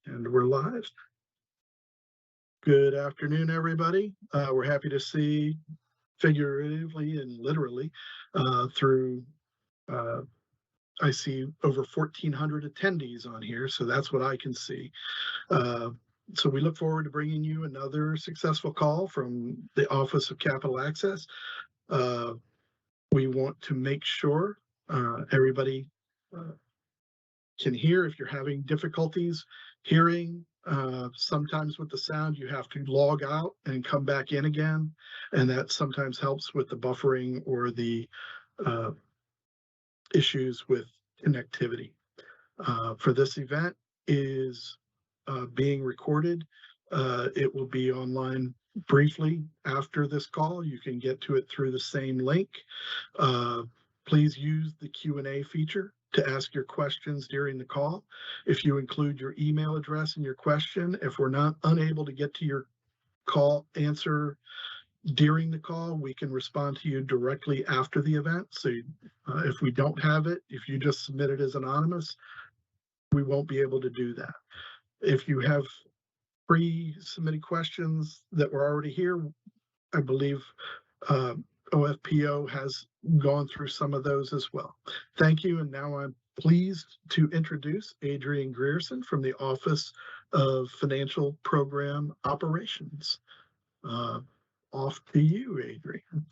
And we're live. Good afternoon, everybody. We're happy to see, figuratively and literally, through, I see over 1,400 attendees on here, so that's what I can see. So we look forward to bringing you another successful call from the Office of Capital Access. We want to make sure everybody can hear. If you're having difficulties hearing, sometimes with the sound, you have to log out and come back in again. And that sometimes helps with the buffering or the issues with connectivity. For this event is being recorded. It will be online briefly after this call. You can get to it through the same link. Please use the Q&A feature to ask your questions during the call. If you include your email address in your question, if we're not unable to get to your call answer during the call, we can respond to you directly after the event. So if we don't have it, if you just submit it as anonymous, we won't be able to do that. If you have pre-submitted questions that were already here, I believe OFPO has gone through some of those as well. Thank you, and now I'm pleased to introduce Adrian Grierson from the Office of Financial Program Operations. Off to you, Adrian.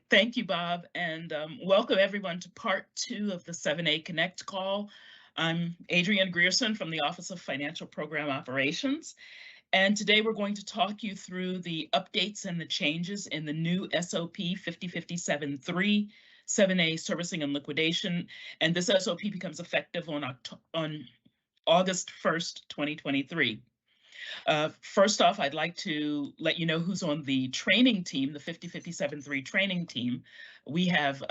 Thank you, Bob, and welcome everyone to part 2 of the 7A Connect call. I'm Adrian Grierson from the Office of Financial Program Operations, and today we're going to talk you through the updates and the changes in the new SOP 5057-3, 7A Servicing and Liquidation, and this SOP becomes effective on August 1st, 2023. First off, I'd like to let you know who's on the training team, the 5057-3 training team. We have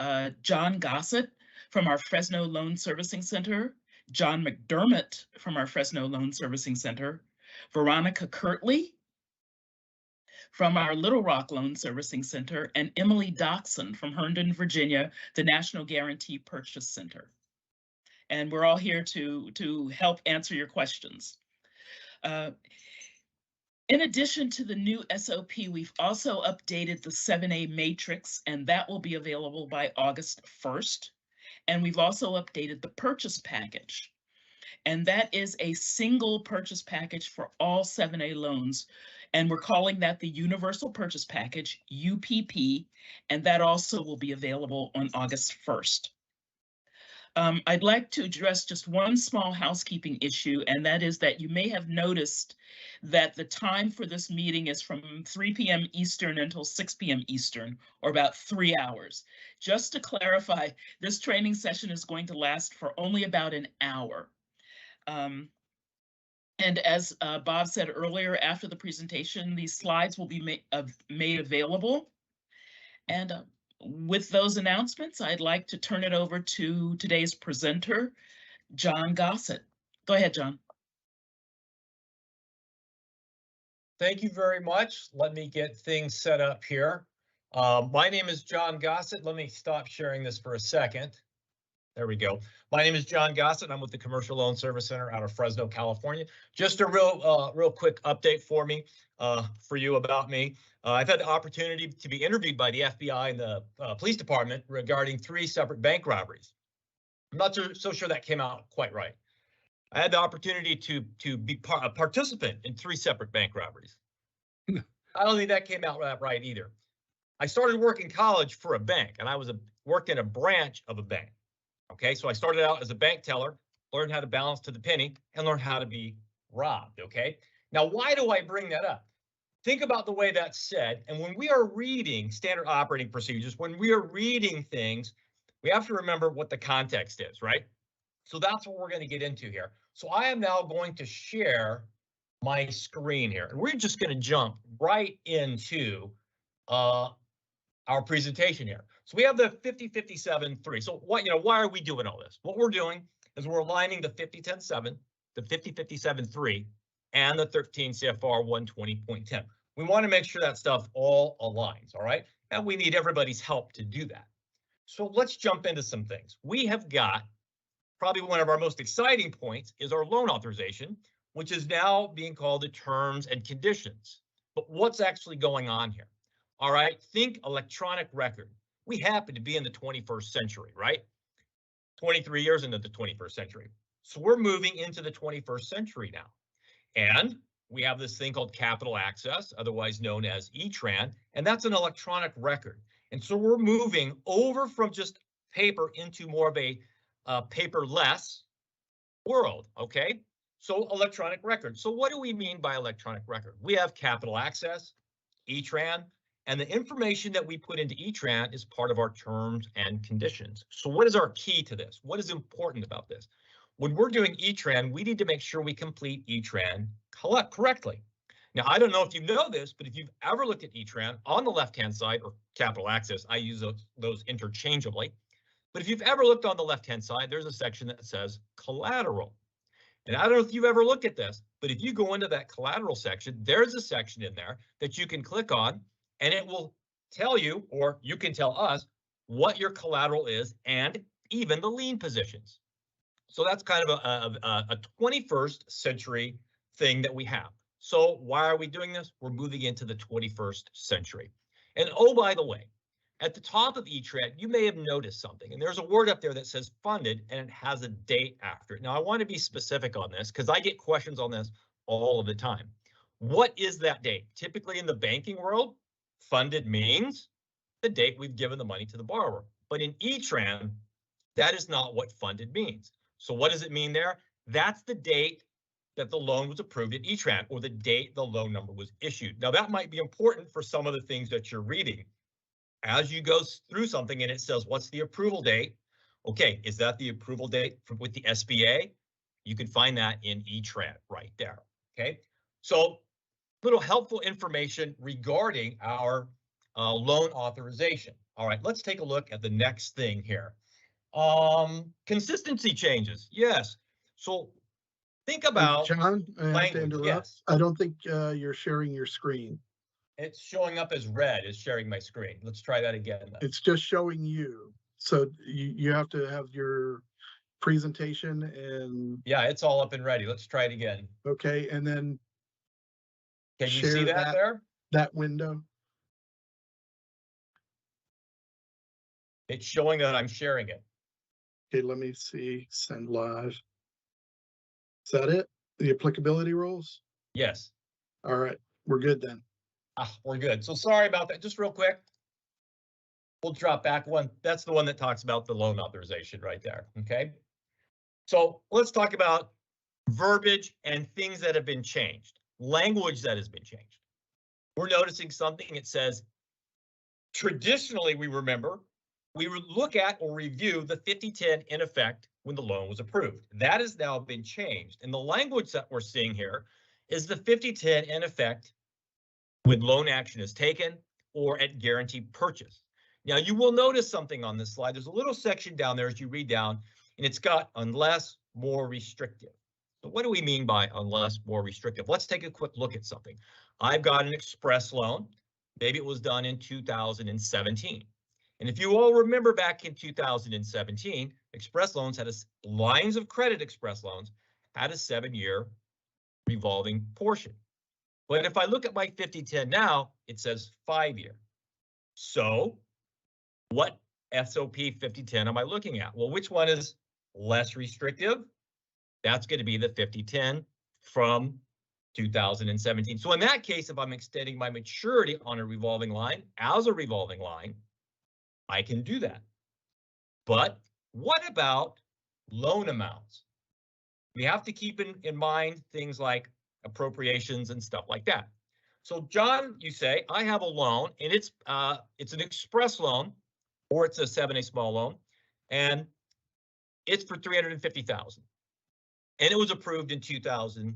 John Gossett from our Fresno Loan Servicing Center, John McDermott from our Fresno Loan Servicing Center, Veronica Kirtley from our Little Rock Loan Servicing Center, and Emily Doxson from Herndon, Virginia, the National Guarantee Purchase Center. And we're all here to help answer your questions. In addition to the new SOP, we've also updated the 7A matrix, and that will be available by August 1st. And we've also updated the purchase package. And that is a single purchase package for all 7A loans. And we're calling that the Universal Purchase Package, UPP, and that also will be available on August 1st. I'd like to address just one small housekeeping issue, and that is that you may have noticed that the time for this meeting is from 3 p.m. Eastern until 6 p.m. Eastern, or about 3 hours. Just to clarify, this training session is going to last for only about an hour. And as Bob said earlier, after the presentation, these slides will be made available. And with those announcements, I'd like to turn it over to today's presenter, John Gossett. Go ahead, John. Thank you very much. Let me get things set up here. My name is John Gossett. Let me stop sharing this for a second. There we go. My name is John Gossett. I'm with the Commercial Loan Service Center out of Fresno, California. Just a real quick update for you about me. I've had the opportunity to be interviewed by the FBI and the police department regarding 3 separate bank robberies. I'm not so sure that came out quite right. I had the opportunity to be a participant in 3 separate bank robberies. I don't think that came out right either. I started working college for a bank, and I worked in a branch of a bank. Okay, so I started out as a bank teller, learned how to balance to the penny, and learned how to be robbed. Okay, now why do I bring that up? Think about the way that's said, and when we are reading standard operating procedures, when we are reading things, we have to remember what the context is, right? So that's what we're going to get into here. So I am now going to share my screen here, and we're just going to jump right into our presentation here. So we have the 5057-3. So why are we doing all this? What we're doing is we're aligning the 5010-7, the 5057-3, and the 13 CFR 120.10. We want to make sure that stuff all aligns, all right? And we need everybody's help to do that. So let's jump into some things. We have got probably one of our most exciting points is our loan authorization, which is now being called the terms and conditions. But what's actually going on here? All right, think electronic record. We happen to be in the 21st century, right? 23 years into the 21st century. So we're moving into the 21st century now. And we have this thing called capital access, otherwise known as E-Tran, and that's an electronic record. And so we're moving over from just paper into more of a paperless world, okay? So electronic record. So what do we mean by electronic record? We have capital access, E-Tran, and the information that we put into E-Tran is part of our terms and conditions. So what is our key to this? What is important about this? When we're doing E-Tran, we need to make sure we complete E-Tran correctly. Now, I don't know if you know this, but if you've ever looked at E-Tran on the left-hand side, or capital access, I use those interchangeably. But if you've ever looked on the left-hand side, there's a section that says collateral. And I don't know if you've ever looked at this, but if you go into that collateral section, there's a section in there that you can click on, and it will tell you, or you can tell us, what your collateral is and even the lien positions. So that's kind of a 21st century thing that we have. So why are we doing this? We're moving into the 21st century. And oh, by the way, at the top of E-Tran, you may have noticed something, and there's a word up there that says funded, and it has a date after it. Now, I want to be specific on this because I get questions on this all of the time. What is that date? Typically in the banking world, funded means the date we've given the money to the borrower. But in E-Tran, that is not what funded means. So what does it mean there? That's the date that the loan was approved at E-Tran, or the date the loan number was issued. Now, that might be important for some of the things that you're reading. As you go through something and it says, what's the approval date? Okay, is that the approval date with the SBA? You can find that in E-Tran right there, okay? So, little helpful information regarding our loan authorization. All right, let's take a look at the next thing here. Consistency changes, yes. So think about John, I have to language. interrupt. Yes, I don't think you're sharing your screen. it's showing up as red, is sharing my screen. Let's try that again. It's just showing you. So you have to have your presentation and, Yeah, it's all up and ready. Let's try it again. okay, and then Can you share see that there? that window. It's showing that I'm sharing it. Okay, let me see, send live. Is that it? The applicability rules? Yes. All right, we're good then. We're good. So sorry about that. Just real quick. We'll drop back one. That's the one that talks about the loan authorization right there. Okay. So let's talk about verbiage and things that have been changed. Language that has been changed. We're noticing something. It says, traditionally, we remember, we would look at or review the 5010 in effect when the loan was approved. That has now been changed. And the language that we're seeing here is the 5010 in effect when loan action is taken or at guaranteed purchase. Now, you will notice something on this slide. There's a little section down there as you read down, and it's got unless more restrictive. So what do we mean by unless more restrictive? Let's take a quick look at something. I've got an express loan. Maybe it was done in 2017. And if you all remember back in 2017, express loans had lines of credit express loans had a 7-year revolving portion. But if I look at my 5010 now, it says 5-year. So what SOP 5010 am I looking at? Well, which one is less restrictive? That's going to be the 5010 from 2017. So in that case, if I'm extending my maturity on a revolving line as a revolving line, I can do that. But what about loan amounts? We have to keep in mind things like appropriations and stuff like that. So John, you say, I have a loan and it's an express loan or it's a 7A small loan and it's for $350,000 and it was approved in 2000.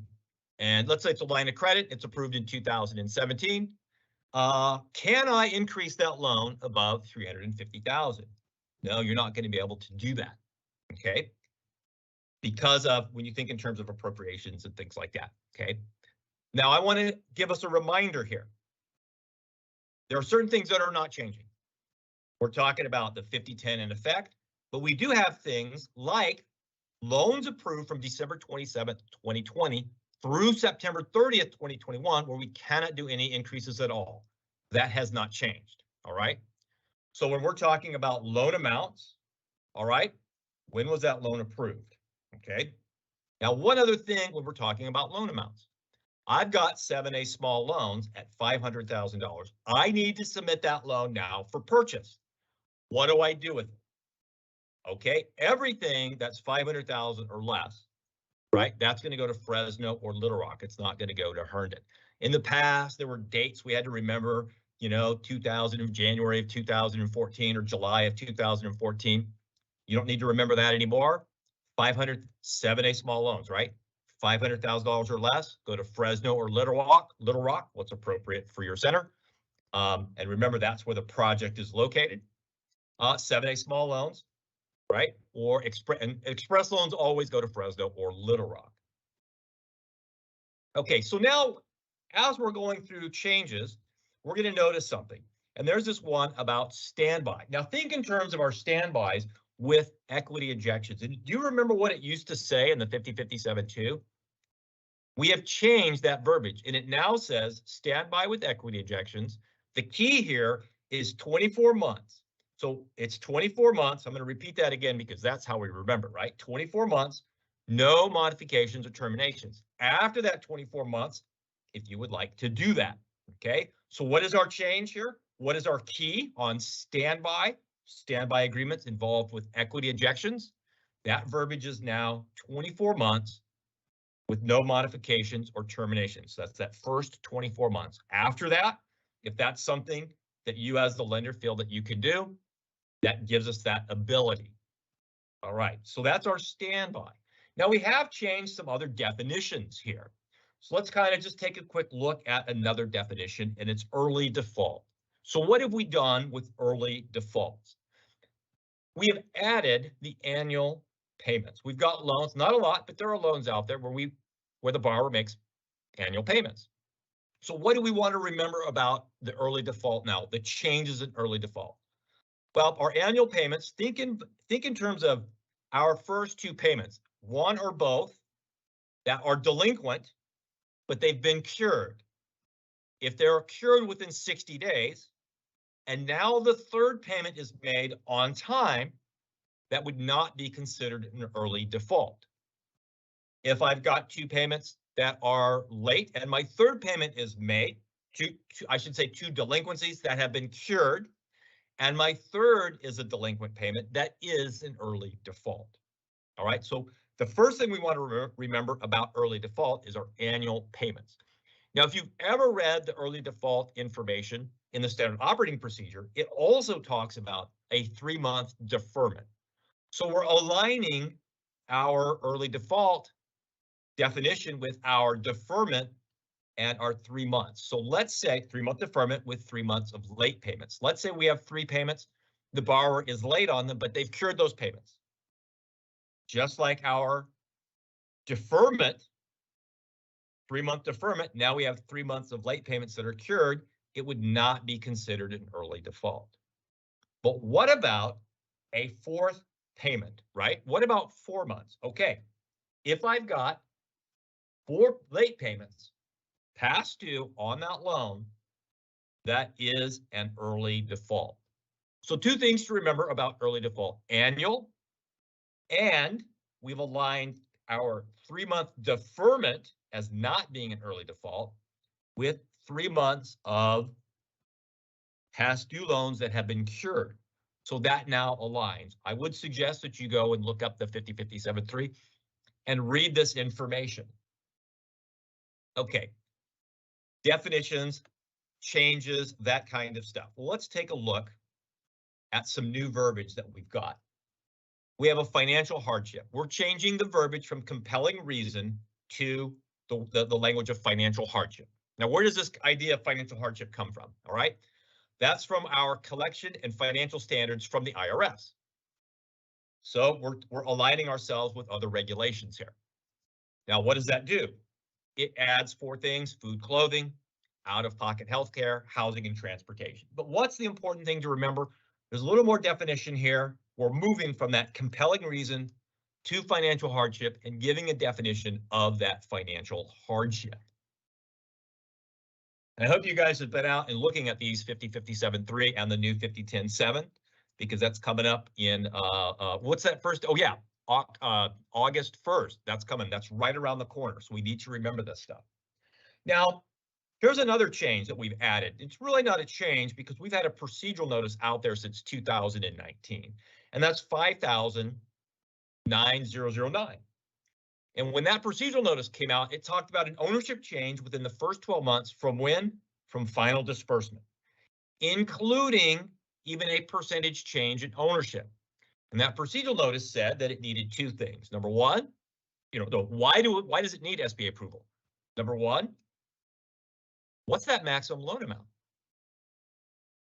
And let's say it's a line of credit, it's approved in 2017. Can I increase that loan above $350,000? No, you're not going to be able to do that. Okay. Because of when you think in terms of appropriations and things like that. Okay. Now I want to give us a reminder here. There are certain things that are not changing. We're talking about the 5010 in effect, but we do have things like loans approved from December 27th, 2020 through September 30th, 2021, where we cannot do any increases at all. That has not changed, all right? So when we're talking about loan amounts, all right, when was that loan approved? Okay. Now, one other thing when we're talking about loan amounts, I've got 7A small loans at $500,000. I need to submit that loan now for purchase. What do I do with it? Okay, everything that's 500,000 or less, right? That's going to go to Fresno or Little Rock. It's not going to go to Herndon. In the past, there were dates we had to remember, you know, January of 2014 or July of 2014. You don't need to remember that anymore. 500 7A small loans, right? $500,000 or less, go to Fresno or Little Rock, what's appropriate for your center. And remember, that's where the project is located. 7A small loans, right? Or express loans always go to Fresno or Little Rock. Okay, so now as we're going through changes, we're going to notice something. And there's this one about standby. Now think in terms of our standbys with equity injections. And do you remember what it used to say in the 5057-2? We have changed that verbiage and it now says standby with equity injections. The key here is 24 months. So it's 24 months. I'm going to repeat that again because that's how we remember, right? 24 months, no modifications or terminations. After that 24 months, if you would like to do that, okay? So what is our change here? What is our key on standby? Standby agreements involved with equity injections. That verbiage is now 24 months with no modifications or terminations. That's that first 24 months. After that, if that's something that you as the lender feel that you can do, that gives us that ability. All right, so that's our standby. Now we have changed some other definitions here. So let's kind of just take a quick look at another definition, and it's early default. So what have we done with early defaults? We have added the annual payments. We've got loans, not a lot, but there are loans out there where the borrower makes annual payments. So what do we want to remember about the early default now, the changes in early default? Well, our annual payments, think in terms of our first two payments, one or both that are delinquent, but they've been cured. If they're cured within 60 days, and now the third payment is made on time, that would not be considered an early default. If I've got two payments that are late and my third payment is made, two delinquencies that have been cured, and my third is a delinquent payment, that is an early default. All right, so the first thing we want to remember about early default is our annual payments. Now, if you've ever read the early default information in the standard operating procedure, it also talks about a 3-month deferment. So we're aligning our early default definition with our deferment and our 3 months. So let's say 3-month deferment with 3 months of late payments. Let's say we have 3 payments. The borrower is late on them, but they've cured those payments. Just like our deferment, 3-month deferment, now we have 3 months of late payments that are cured. It would not be considered an early default. But what about a 4th payment, right? What about 4 months? Okay, if I've got 4 late payments past due on that loan, that is an early default. So 2 things to remember about early default: annual, and we've aligned our 3-month deferment as not being an early default with 3 months of past due loans that have been cured. So that now aligns. I would suggest that you go and look up the 5057-3 and read this information. Okay, definitions, changes, that kind of stuff. Well, let's take a look at some new verbiage that we've got. We have a financial hardship. We're changing the verbiage from compelling reason to the language of financial hardship. Now, where does this idea of financial hardship come from? All right, that's from our collection and financial standards from the IRS. So we're aligning ourselves with other regulations here. Now, what does that do? It adds 4 things: food, clothing, out-of-pocket healthcare, housing, and transportation. But what's the important thing to remember? There's a little more definition here. We're moving from that compelling reason to financial hardship and giving a definition of that financial hardship. And I hope you guys have been out and looking at these 5057.3 and the new 5010.7, because that's coming up in, what's that first? Oh yeah, August 1st. That's coming. That's right around the corner. So we need to remember this stuff. Now, here's another change that we've added. It's really not a change because we've had a procedural notice out there since 2019, and that's 5,9009. And when that procedural notice came out, it talked about an ownership change within the first 12 months from when? From final disbursement, including even a percentage change in ownership. And that procedural notice said that it needed two things. Number one, why does it need SBA approval? Number one, what's that maximum loan amount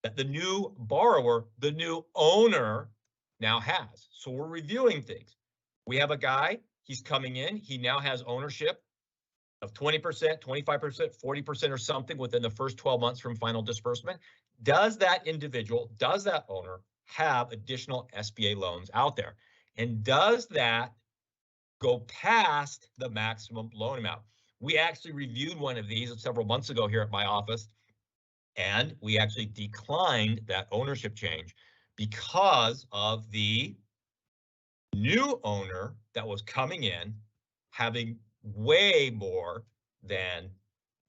that the new borrower, the new owner now has? So we're reviewing things. We have a guy, he's coming in, he now has ownership of 20%, 25%, 40% or something within the first 12 months from final disbursement. Does that individual, does that owner have additional SBA loans out there? And does that go past the maximum loan amount? We actually reviewed one of these several months ago here at my office, and we actually declined that ownership change because of the new owner that was coming in having way more than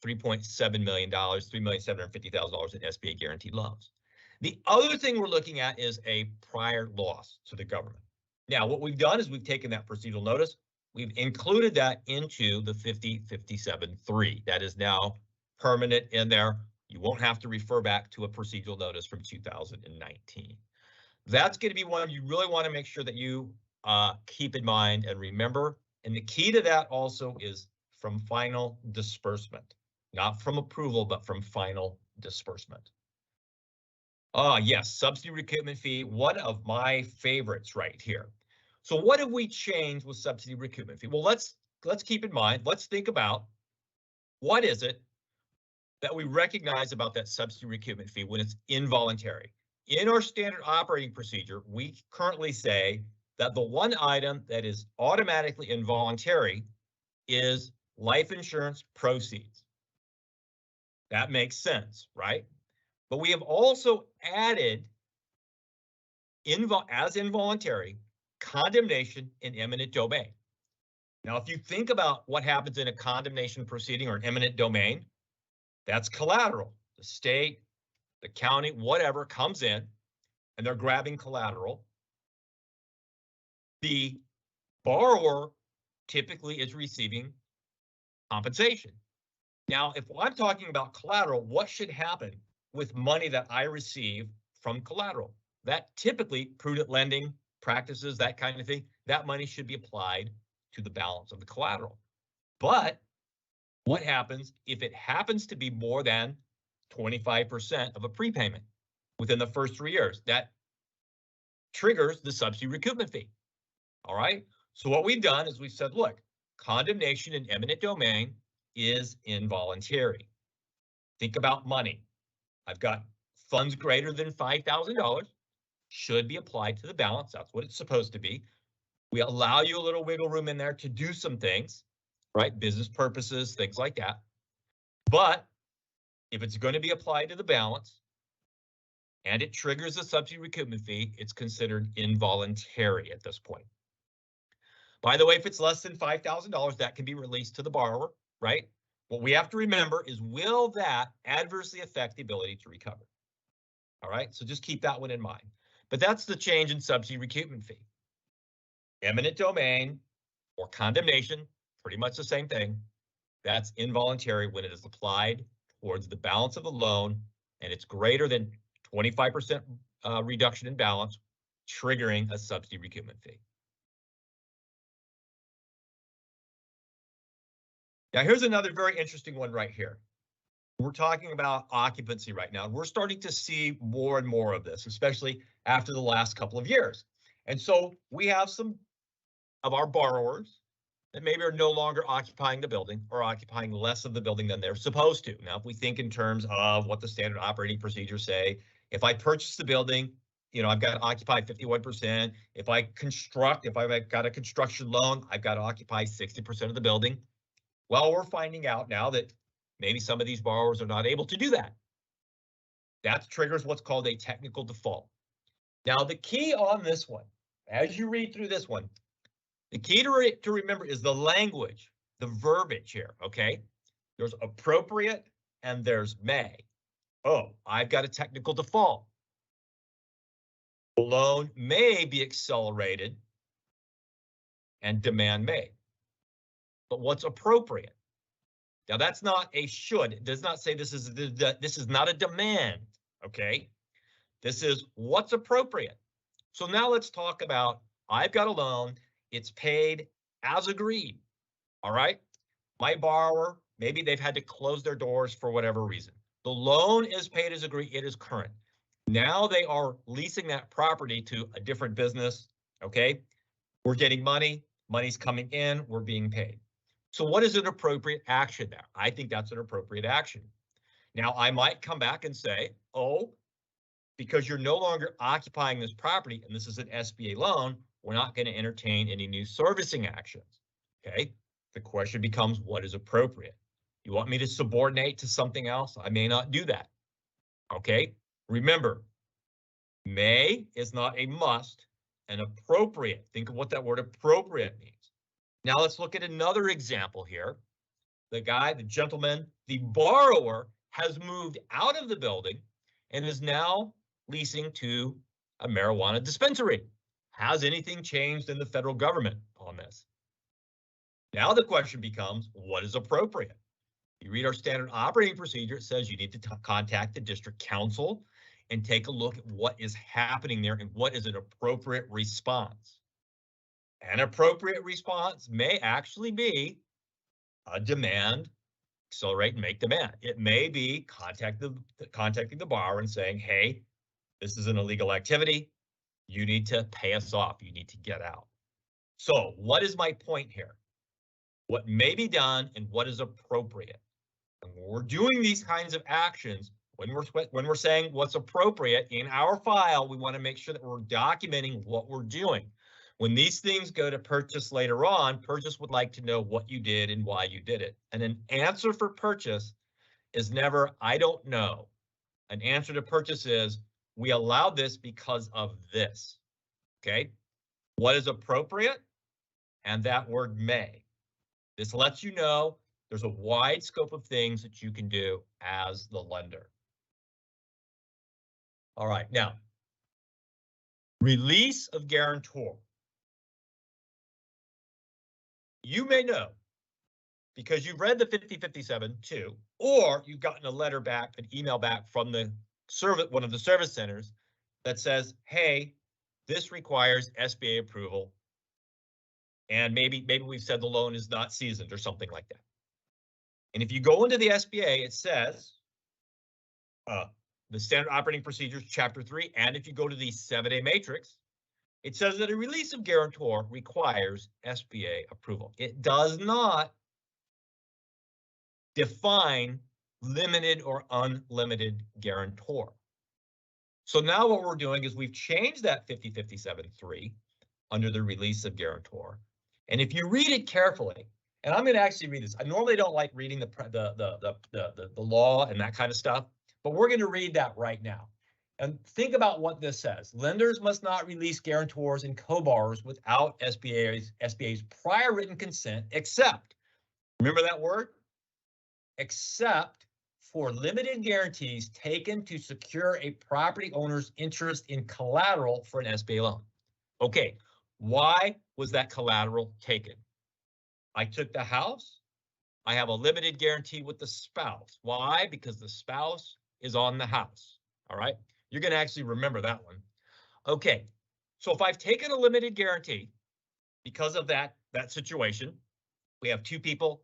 $3.7 million, $3,750,000 in SBA guaranteed loans. The other thing we're looking at is a prior loss to the government. Now, what we've done is we've taken that procedural notice, we've included that into the 5057.3. That is now permanent in there. You won't have to refer back to a procedural notice from 2019. That's going to be one you really want to make sure that you keep in mind and remember. And the key to that also is from final disbursement, not from approval, but from final disbursement. Yes, subsidy recoupment fee, one of my favorites right here. So what have we changed with subsidy recoupment fee? Well, let's keep in mind, let's think about what is it that we recognize about that subsidy recoupment fee when it's involuntary. In our standard operating procedure, we currently say that the one item that is automatically involuntary is life insurance proceeds. That makes sense, right? But we have also added as involuntary condemnation in eminent domain. Now, if you think about what happens in a condemnation proceeding or an eminent domain, that's collateral. The state, the county, whatever comes in and they're grabbing collateral. The borrower typically is receiving compensation. Now, if I'm talking about collateral, what should happen with money that I receive from collateral? That typically prudent lending practices, that kind of thing, that money should be applied to the balance of the collateral. But what happens if it happens to be more than 25% of a prepayment within the first 3 years? That triggers the subsidy recoupment fee. All right. So what we've done is we've said, look, condemnation in eminent domain is involuntary. Think about money. I've got funds greater than $5,000 should be applied to the balance. That's what it's supposed to be. We allow you a little wiggle room in there to do some things, right? Business purposes, things like that. But if it's going to be applied to the balance and it triggers a subsidy recoupment fee, it's considered involuntary at this point. By the way, if it's less than $5,000, that can be released to the borrower, right? What we have to remember is, will that adversely affect the ability to recover? All right, so just keep that one in mind. But that's the change in subsidy recoupment fee. Eminent domain or condemnation, pretty much the same thing. That's involuntary when it is applied towards the balance of the loan and it's greater than 25% reduction in balance, triggering a subsidy recoupment fee. Now, here's another very interesting one right here. We're talking about occupancy right now. We're starting to see more and more of this, especially after the last couple of years. And so we have some of our borrowers that maybe are no longer occupying the building or occupying less of the building than they're supposed to. Now, if we think in terms of what the standard operating procedures say, if I purchase the building, you know, I've got to occupy 51%. If I've got a construction loan, I've got to occupy 60% of the building. Well, we're finding out now that maybe some of these borrowers are not able to do that. That triggers what's called a technical default. Now, the key on this one, as you read through this one, the key to remember is the language, the verbiage here, okay? There's appropriate and there's may. Oh, I've got a technical default. The loan may be accelerated and demand may. But what's appropriate? Now, that's not a should. It does not say this is not a demand, okay? This is what's appropriate. So now let's talk about, I've got a loan, it's paid as agreed, all right? My borrower, maybe they've had to close their doors for whatever reason. The loan is paid as agreed, it is current. Now they are leasing that property to a different business, okay? We're getting money, money's coming in, we're being paid. So what is an appropriate action there? I think that's an appropriate action. Now, I might come back and say, oh, because you're no longer occupying this property and this is an SBA loan, we're not going to entertain any new servicing actions, okay? The question becomes, what is appropriate? You want me to subordinate to something else? I may not do that, okay? Remember, may is not a must, and appropriate. Think of what that word appropriate means. Now let's look at another example here. The gentleman, the borrower has moved out of the building and is now leasing to a marijuana dispensary. Has anything changed in the federal government on this? Now the question becomes, what is appropriate? You read our standard operating procedure, it says you need to contact the district council and take a look at what is happening there and what is an appropriate response. An appropriate response may actually be a demand, accelerate and make demand. It may be contacting the borrower and saying, hey, this is an illegal activity. You need to pay us off. You need to get out. So what is my point here? What may be done and what is appropriate. And when we're doing these kinds of actions, when we're saying what's appropriate in our file, we want to make sure that we're documenting what we're doing. When these things go to purchase later on, purchase would like to know what you did and why you did it. And an answer for purchase is never, I don't know. An answer to purchase is, we allowed this because of this, okay? What is appropriate? And that word may. This lets you know there's a wide scope of things that you can do as the lender. All right, now, release of guarantor. You may know, because you've read the 5057 too, or you've gotten a letter back, an email back from the one of the service centers that says, hey, this requires SBA approval. And maybe we've said the loan is not seasoned or something like that. And if you go into the SBA, it says the standard operating procedures, chapter 3, and if you go to the 7A matrix, it says that a release of guarantor requires SBA approval. It does not define limited or unlimited guarantor. So now what we're doing is we've changed that 5057.3 under the release of guarantor. And if you read it carefully, and I'm going to actually read this. I normally don't like reading the law and that kind of stuff, but we're going to read that right now. And think about what this says. Lenders must not release guarantors and co-borrowers without SBA's prior written consent, except, remember that word? Except for limited guarantees taken to secure a property owner's interest in collateral for an SBA loan. Okay, why was that collateral taken? I took the house. I have a limited guarantee with the spouse. Why? Because the spouse is on the house. All right. You're going to actually remember that one. Okay. So if I've taken a limited guarantee because of that situation, we have two people,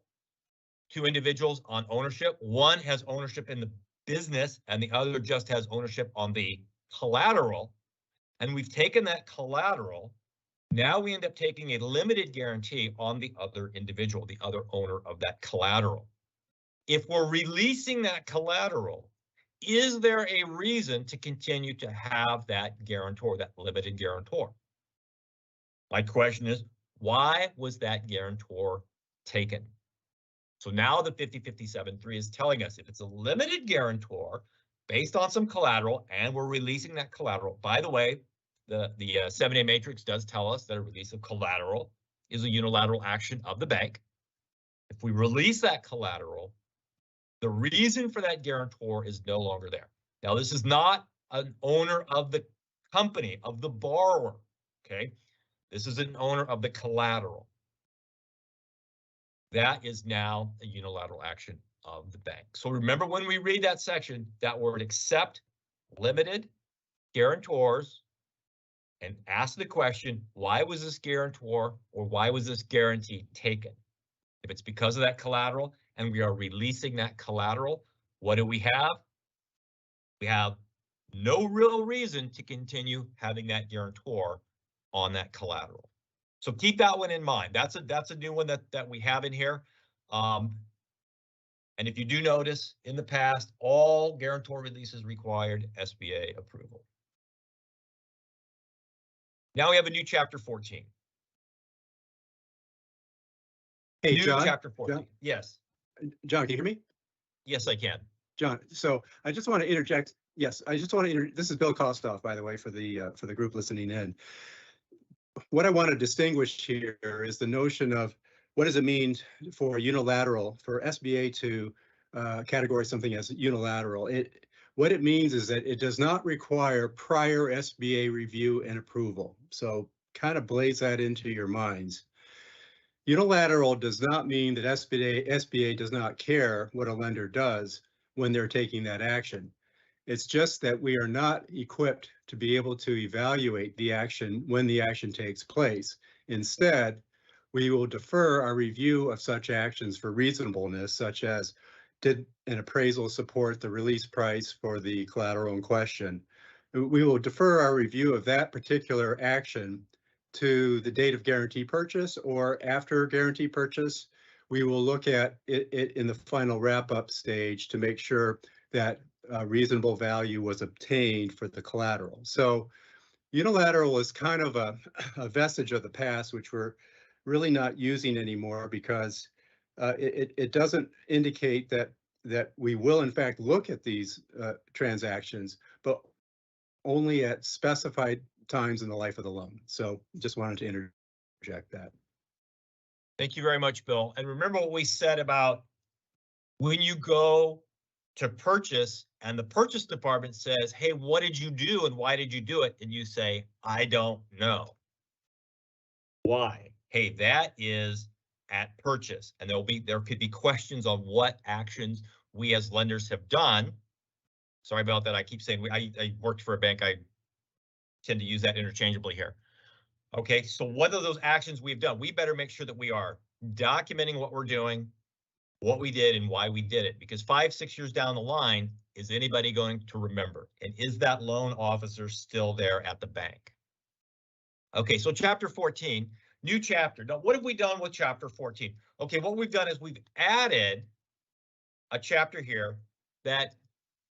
two individuals on ownership. One has ownership in the business and the other just has ownership on the collateral. And we've taken that collateral. Now we end up taking a limited guarantee on the other individual, the other owner of that collateral. If we're releasing that collateral, is there a reason to continue to have that guarantor, that limited guarantor? My question is, why was that guarantor taken? So now the 5057.3 is telling us if it's a limited guarantor based on some collateral and we're releasing that collateral. By the way, the 7A matrix does tell us that a release of collateral is a unilateral action of the bank. If we release that collateral, the reason for that guarantor is no longer there. Now, this is not an owner of the company, of the borrower, okay? This is an owner of the collateral. That is now a unilateral action of the bank. So remember when we read that section, that word except limited guarantors, and ask the question, why was this guarantor or why was this guarantee taken? If it's because of that collateral and we are releasing that collateral, what do we have? We have no real reason to continue having that guarantor on that collateral. So keep that one in mind. That's a new one that we have in here. And if you do notice, in the past, all guarantor releases required SBA approval. Now we have a new chapter 14. Hey, New John. chapter 14. John? Yes. John, can you hear me? Yes, I can. John, so I just want to interject. Yes, I just want to this is Bill Kostoff, by the way, for the group listening in. What I want to distinguish here is the notion of what does it mean for unilateral, for SBA to categorize something as unilateral. What it means is that it does not require prior SBA review and approval. So kind of blaze that into your minds. Unilateral does not mean that SBA does not care what a lender does when they're taking that action. It's just that we are not equipped to be able to evaluate the action when the action takes place. Instead, we will defer our review of such actions for reasonableness, such as did an appraisal support the release price for the collateral in question. We will defer our review of that particular action to the date of guarantee purchase, or after guarantee purchase. We will look at it in the final wrap-up stage to make sure that reasonable value was obtained for the collateral. So unilateral is kind of a vestige of the past, which we're really not using anymore, because it doesn't indicate that we will in fact look at these transactions, but only at specified times in the life of the loan. So just wanted to interject that. Thank you very much, Bill. And remember what we said about when you go to purchase and the purchase department says, hey, what did you do and why did you do it? And you say, I don't know. Why? Hey, that is at purchase. And there could be questions on what actions we as lenders have done. Sorry about that. I keep saying I worked for a bank. I tend to use that interchangeably here. Okay, so what are those actions we've done? We better make sure that we are documenting what we're doing, what we did, and why we did it. Because 5-6 years down the line, is anybody going to remember? And is that loan officer still there at the bank? Okay, so chapter 14, new chapter. Now, what have we done with chapter 14? Okay, what we've done is we've added a chapter here that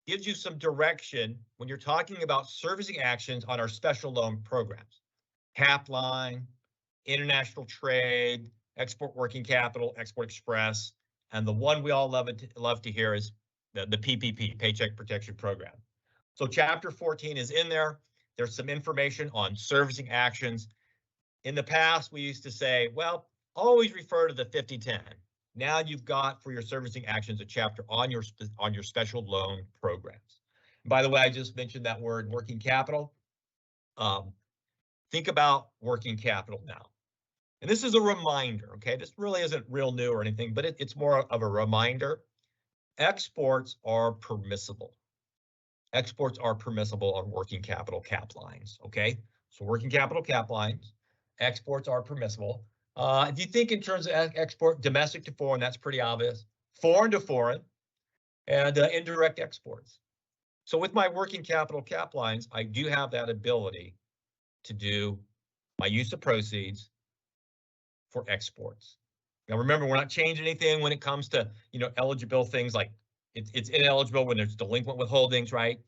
gives you some direction when you're talking about servicing actions on our special loan programs. Cap line, international trade, export working capital, export express, and the one we all love to hear is the PPP, Paycheck Protection Program. So chapter 14 is in there. There's some information on servicing actions. In the past, we used to say, well, always refer to the 5010. Now you've got for your servicing actions a chapter on your special loan programs. And by the way, I just mentioned that word working capital. Think about working capital now. And this is a reminder, okay? This really isn't real new or anything, but it's more of a reminder. Exports are permissible. Exports are permissible on working capital cap lines, okay? So working capital cap lines, exports are permissible. If you think in terms of export, domestic to foreign, that's pretty obvious. Foreign to foreign, and indirect exports. So with my working capital cap lines, I do have that ability to do my use of proceeds for exports. Now remember, we're not changing anything when it comes to, eligible things like it's ineligible when there's delinquent withholdings, right?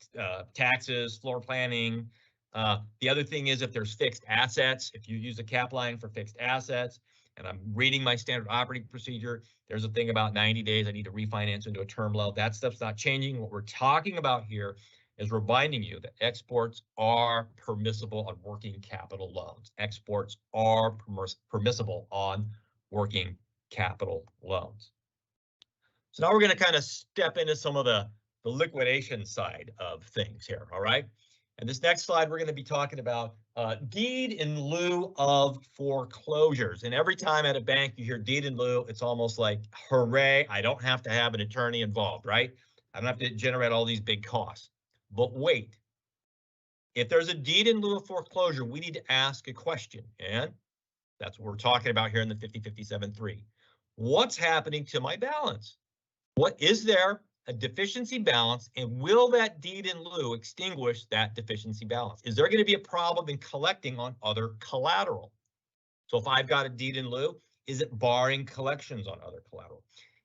Taxes, floor planning. The other thing is if there's fixed assets, if you use a cap line for fixed assets, and I'm reading my standard operating procedure, there's a thing about 90 days, I need to refinance into a term loan. That stuff's not changing. What we're talking about here is reminding you that exports are permissible on working capital loans. Exports are permissible on working capital loans. So now we're going to kind of step into some of the liquidation side of things here, all right? And this next slide, we're going to be talking about deed in lieu of foreclosures. And every time at a bank you hear deed in lieu, it's almost like, hooray, I don't have to have an attorney involved, right? I don't have to generate all these big costs. But wait, if there's a deed in lieu of foreclosure, we need to ask a question. And that's what we're talking about here in the 5057-3. What's happening to my balance? What is there a deficiency balance, and will that deed in lieu extinguish that deficiency balance? Is there going to be a problem in collecting on other collateral? So if I've got a deed in lieu, is it barring collections on other collateral?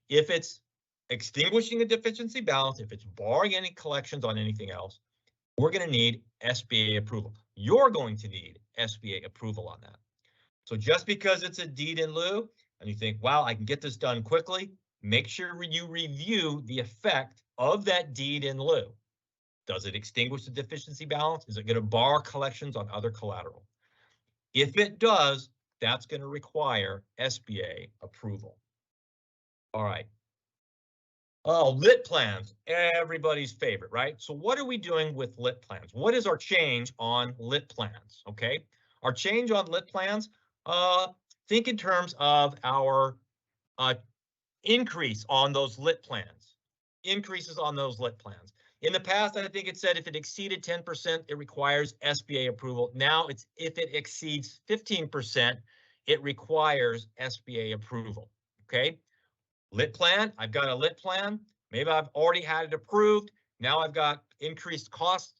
If it's extinguishing a deficiency balance, if it's barring any collections on anything else, we're going to need SBA approval. You're going to need SBA approval on that. So just because it's a deed in lieu and you think, wow, I can get this done quickly, make sure you review the effect of that deed in lieu. Does it extinguish the deficiency balance? Is it going to bar collections on other collateral? If it does, that's going to require SBA approval. All right. Oh, lit plans, everybody's favorite, right? So what are we doing with lit plans? What is our change on lit plans? Okay, our change on lit plans, think in terms of our increase on those lit plans, increases on those lit plans. In the past, I think it said if it exceeded 10%, it requires SBA approval. Now it's if it exceeds 15%, it requires SBA approval, okay? Lit plan, I've got a lit plan. Maybe I've already had it approved. Now I've got increased costs.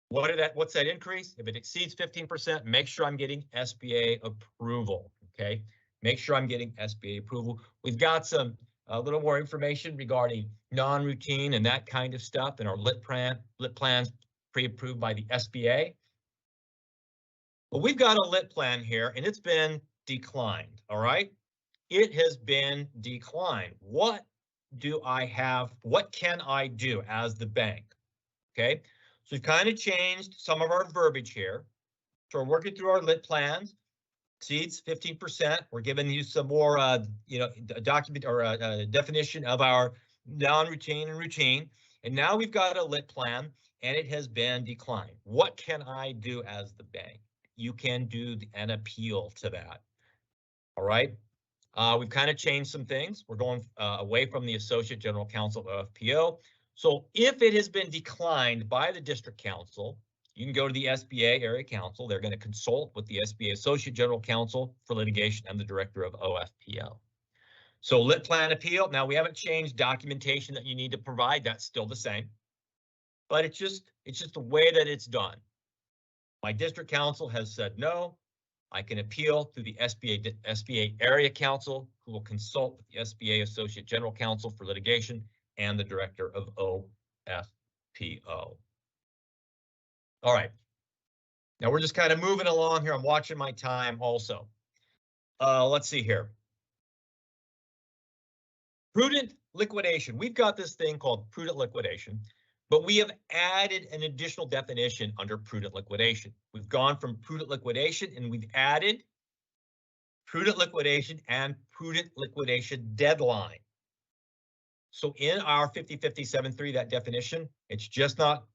What's that increase? If it exceeds 15%, make sure I'm getting SBA approval, okay? Make sure I'm getting SBA approval. We've got a little more information regarding non-routine and that kind of stuff in our lit plans pre-approved by the SBA. But we've got a lit plan here and it's been declined, all right? It has been declined. What do I have? What can I do as the bank? Okay, so we've kind of changed some of our verbiage here. So we're working through our lit plans. Exceeds 15%. We're giving you some more, a document or a definition of our non-routine and routine. And now we've got a lit plan and it has been declined. What can I do as the bank? You can do an appeal to that. All right. We've kind of changed some things. We're going away from the Associate General Counsel of FPO. So if it has been declined by the District Council, you can go to the SBA Area Council. They're going to consult with the SBA Associate General Counsel for Litigation and the Director of OFPO. So lit plan appeal. Now we haven't changed documentation that you need to provide. That's still the same, but it's just the way that it's done. My District Council has said no. I can appeal through the SBA Area Council, who will consult with the SBA Associate General Counsel for Litigation and the Director of OFPO. All right. Now we're just kind of moving along here. I'm watching my time also. Let's see here. Prudent liquidation. We've got this thing called prudent liquidation, but we have added an additional definition under prudent liquidation. We've gone from prudent liquidation and we've added prudent liquidation and prudent liquidation deadline. So in our 5057-3, that definition, it's just not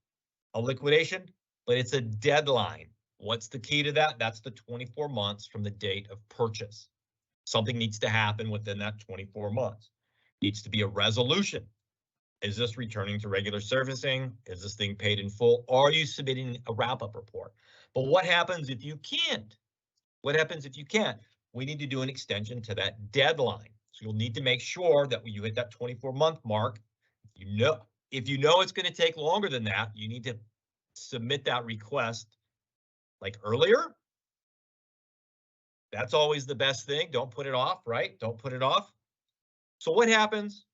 a liquidation, but it's a deadline. What's the key to that? That's the 24 months from the date of purchase. Something needs to happen within that 24 months. Needs to be a resolution. Is this returning to regular servicing? Is this thing paid in full? Are you submitting a wrap-up report? But what happens if you can't? What happens if you can't? We need to do an extension to that deadline. So you'll need to make sure that when you hit that 24-month mark, if you know it's going to take longer than that, you need to submit that request like earlier. That's always the best thing. Don't put it off, right? Don't put it off. So what happens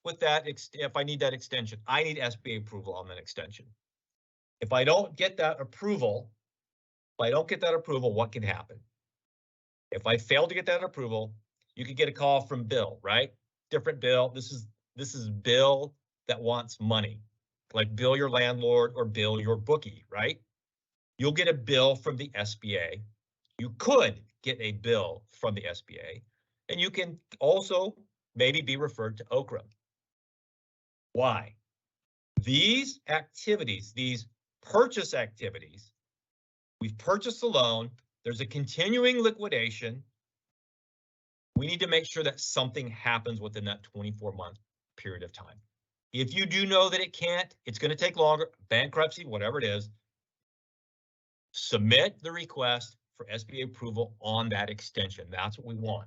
with that, if I need that extension, I need SBA approval on that extension. If I don't get that approval, what can happen? If I fail to get that approval, you could get a call from Bill, right? Different Bill. This is Bill that wants money, like Bill your landlord or Bill your bookie, right? You'll get a bill from the SBA. You could get a bill from the SBA, and you can also maybe be referred to Okra. Why? These activities, these purchase activities, we've purchased a loan, there's a continuing liquidation. We need to make sure that something happens within that 24-month period of time. If you do know that it can't, it's going to take longer, bankruptcy, whatever it is, submit the request for SBA approval on that extension. That's what we want.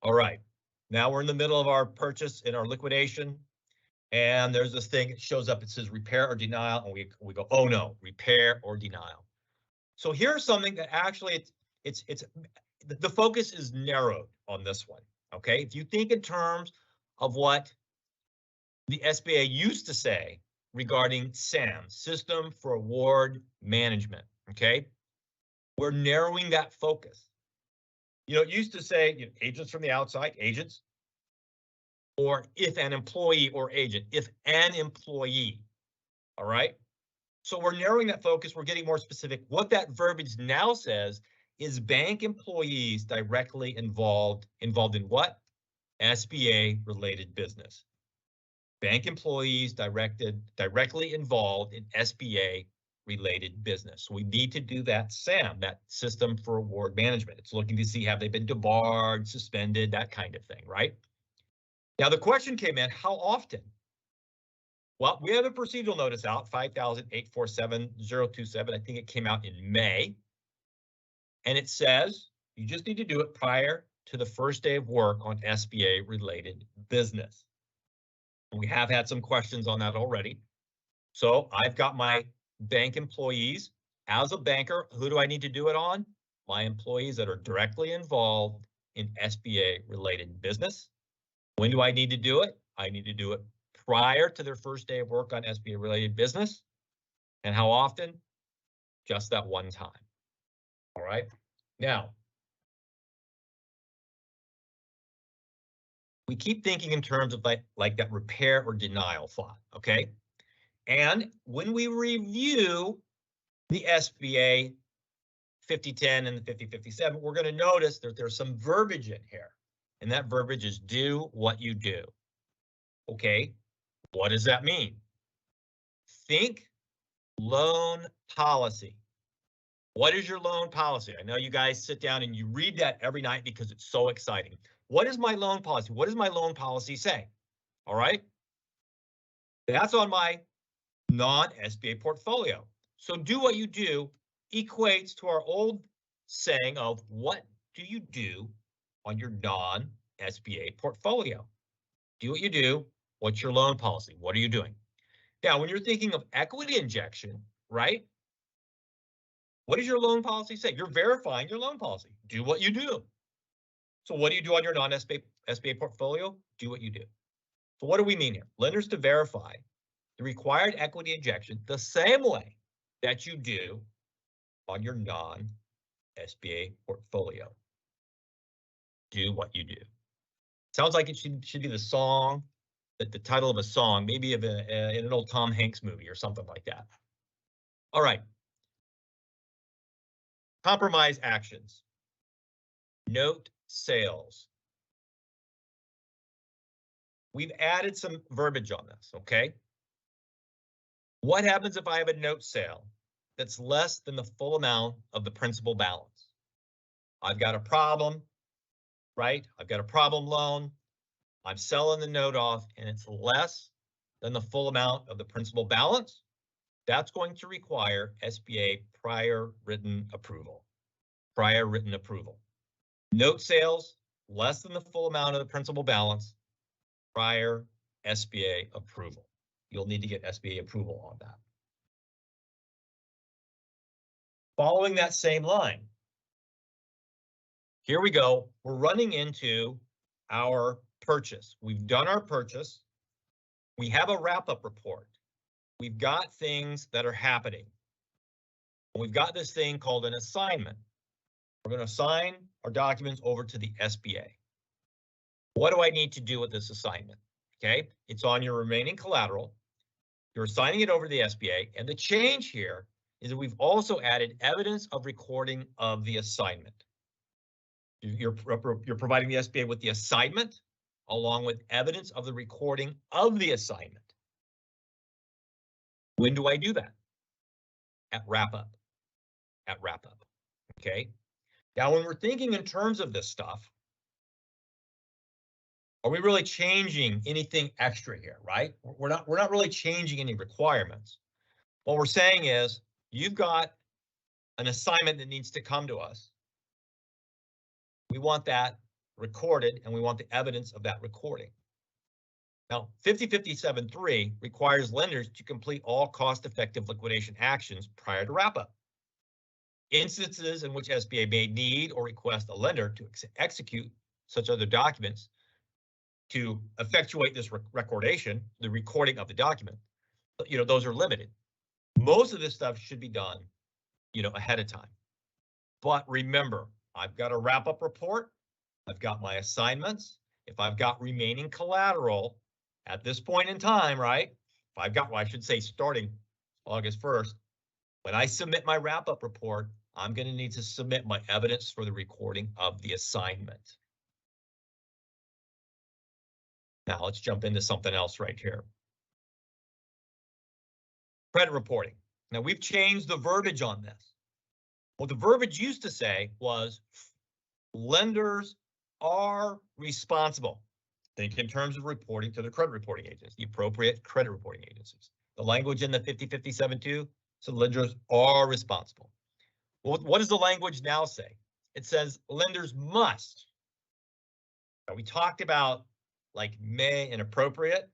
All right, now we're in the middle of our purchase in our liquidation, and there's this thing, it shows up, it says repair or denial, and we go, oh no, repair or denial. So here's something that actually the focus is narrowed on this one, okay? If you think in terms of what the SBA used to say regarding SAM, System for Award Management, okay? We're narrowing that focus. You know, it used to say, you know, agents from the outside, agents, or if an employee or agent, if an employee, all right? So we're narrowing that focus, we're getting more specific. What that verbiage now says is bank employees directly involved in what? SBA related business. Bank employees directly involved in SBA related business. So we need to do that SAM, that System for Award Management. It's looking to see, have they been debarred, suspended, that kind of thing, right? Now the question came in, how often? Well, we have a procedural notice out, 5,847-027. I think it came out in May. And it says you just need to do it prior to the first day of work on SBA related business. We have had some questions on that already. So I've got my bank employees. As a banker, who do I need to do it on? My employees that are directly involved in SBA related business. When do I need to do it? I need to do it prior to their first day of work on SBA related business. And how often? Just that one time. All right. Now, we keep thinking in terms of like that repair or denial thought, okay? And when we review the SBA 5010 and the 5057, we're going to notice that there's some verbiage in here. And that verbiage is do what you do. Okay, what does that mean? Think loan policy. What is your loan policy? I know you guys sit down and you read that every night because it's so exciting. What is my loan policy? What does my loan policy say? All right. That's on my non-SBA portfolio. So do what you do equates to our old saying of what do you do on your non-SBA portfolio? Do what you do. What's your loan policy? What are you doing? Now, when you're thinking of equity injection, right? What does your loan policy say? You're verifying your loan policy. Do what you do. So what do you do on your non-SBA portfolio? Do what you do. So what do we mean here? Lenders to verify the required equity injection the same way that you do on your non-SBA portfolio. Do what you do. Sounds like it should be the song, the title of a song, maybe of in an old Tom Hanks movie or something like that. All right. Compromise actions. Note sales. We've added some verbiage on this, okay? What happens if I have a note sale that's less than the full amount of the principal balance? I've got a problem, right? I've got a problem loan. I'm selling the note off and it's less than the full amount of the principal balance. That's going to require SBA prior written approval. Prior written approval. Note sales less than the full amount of the principal balance. Prior SBA approval. You'll need to get SBA approval on that. Following that same line, here we go. We're running into our purchase. We've done our purchase. We have a wrap-up report. We've got things that are happening. We've got this thing called an assignment. We're going to assign our documents over to the SBA. What do I need to do with this assignment? Okay, it's on your remaining collateral. You're assigning it over to the SBA, and the change here is that we've also added evidence of recording of the assignment. You're providing the SBA with the assignment along with evidence of the recording of the assignment. When do I do that? At wrap-up. At wrap-up. Okay. Now, when we're thinking in terms of this stuff, are we really changing anything extra here, right? We're not really changing any requirements. What we're saying is you've got an assignment that needs to come to us. We want that recorded and we want the evidence of that recording. Now, 5057.3 requires lenders to complete all cost-effective liquidation actions prior to wrap-up. Instances in which SBA may need or request a lender to execute such other documents to effectuate this recordation, the recording of the document, those are limited. Most of this stuff should be done, ahead of time. But remember, I've got a wrap-up report. I've got my assignments. If I've got remaining collateral at this point in time, right? If I've got, well, I should say starting August 1st, when I submit my wrap-up report, I'm going to need to submit my evidence for the recording of the assignment. Now let's jump into something else right here. Credit reporting. Now we've changed the verbiage on this. What the verbiage used to say was lenders are responsible. Think in terms of reporting to the credit reporting agencies, the appropriate credit reporting agencies. The language in the 5057.2, so lenders are responsible. Well, what does the language now say? It says lenders must. Now, we talked about like may and appropriate.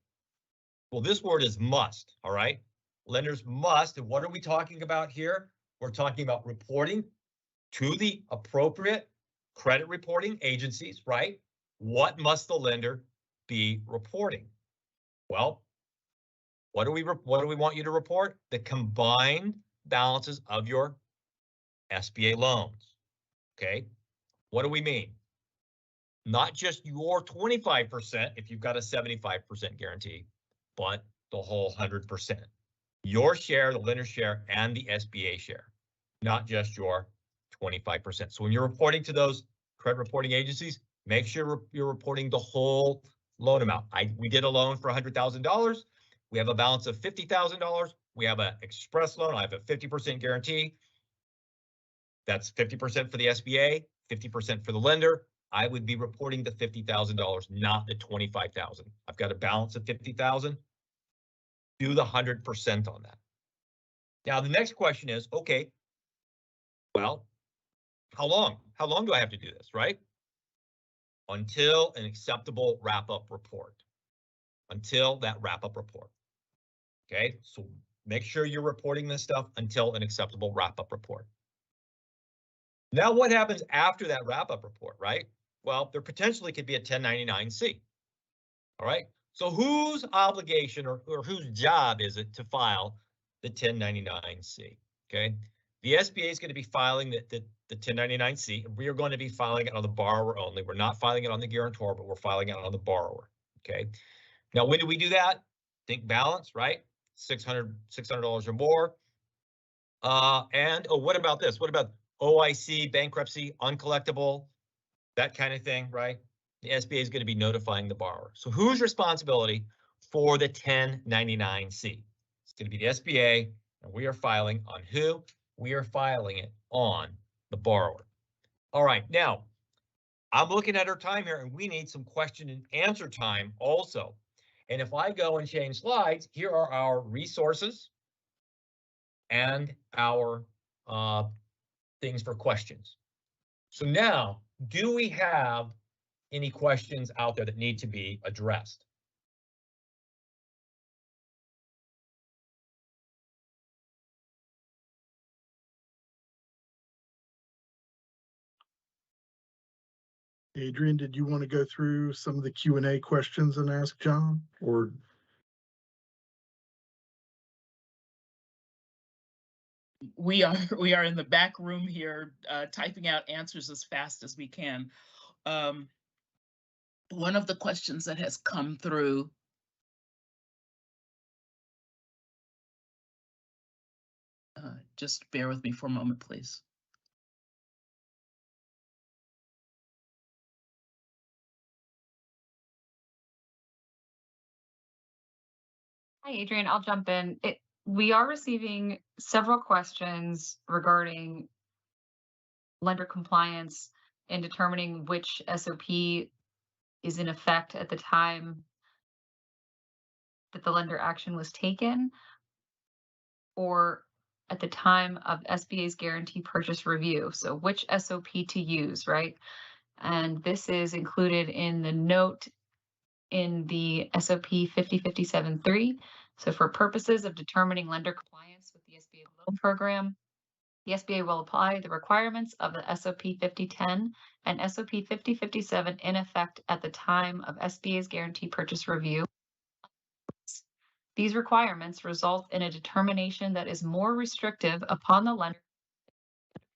Well, this word is must, all right? Lenders must, and what are we talking about here? We're talking about reporting to the appropriate credit reporting agencies, right? What must the lender be reporting? Well, what do we want you to report? The combined balances of your SBA loans. Okay, what do we mean? Not just your 25% if you've got a 75% guarantee, but the whole 100%. Your share, the lender share, and the SBA share, not just your 25%. So when you're reporting to those credit reporting agencies, make sure you're reporting the whole loan amount. We did a loan for $100,000. We have a balance of $50,000. We have an express loan. I have a 50% guarantee. That's 50% for the SBA, 50% for the lender. I would be reporting the $50,000, not the $25,000. I've got a balance of $50,000. Do the 100% on that. Now, the next question is, okay, well, how long? How long do I have to do this, right? Until an acceptable wrap-up report. Until that wrap-up report. Okay, so make sure you're reporting this stuff until an acceptable wrap-up report. Now, what happens after that wrap-up report, right? Well, there potentially could be a 1099-C. All right, so whose obligation or whose job is it to file the 1099-C? Okay, the SBA is going to be filing the 1099-C. We are going to be filing it on the borrower only. We're not filing it on the guarantor, but we're filing it on the borrower. Okay, now when do we do that? Think balance, right? $600 or more. And oh, what about this? What about OIC, bankruptcy, uncollectible, that kind of thing, right? The SBA is going to be notifying the borrower. So whose responsibility for the 1099-C? It's going to be the SBA, and we are filing on who? We are filing it on the borrower. All right, now I'm looking at our time here, and we need some question and answer time also. And if I go and change slides, here are our resources and our things for questions. So now, do we have any questions out there that need to be addressed? Adrian, did you want to go through some of the Q&A questions and ask John, or? We are in the back room here, typing out answers as fast as we can. One of the questions that has come through just bear with me for a moment, please. Hi, Adrian, I'll jump in. We are receiving several questions regarding lender compliance and determining which SOP is in effect at the time that the lender action was taken, or at the time of SBA's guarantee purchase review. So which SOP to use, right? And this is included in the note in the SOP 5057-3. So for purposes of determining lender compliance with the SBA loan program, the SBA will apply the requirements of the SOP 5010 and SOP 5057 in effect at the time of SBA's guarantee purchase review. These requirements result in a determination that is more restrictive upon the lender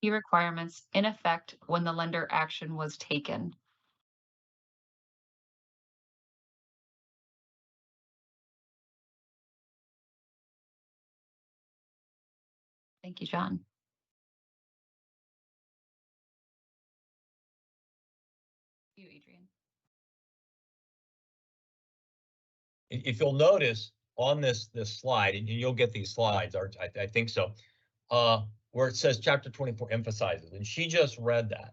requirements in effect when the lender action was taken. Thank you, John. Thank you, Adrian. If you'll notice on this slide, and you'll get these slides, or I think so, where it says chapter 24 emphasizes, and she just read that.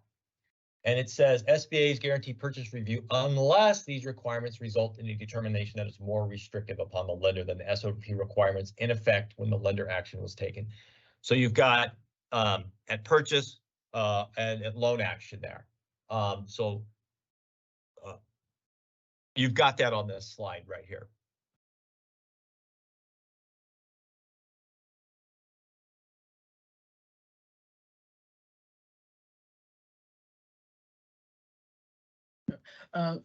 And it says SBA's guarantee purchase review unless these requirements result in a determination that is more restrictive upon the lender than the SOP requirements in effect when the lender action was taken. So you've got at purchase and at loan action there. You've got that on this slide right here.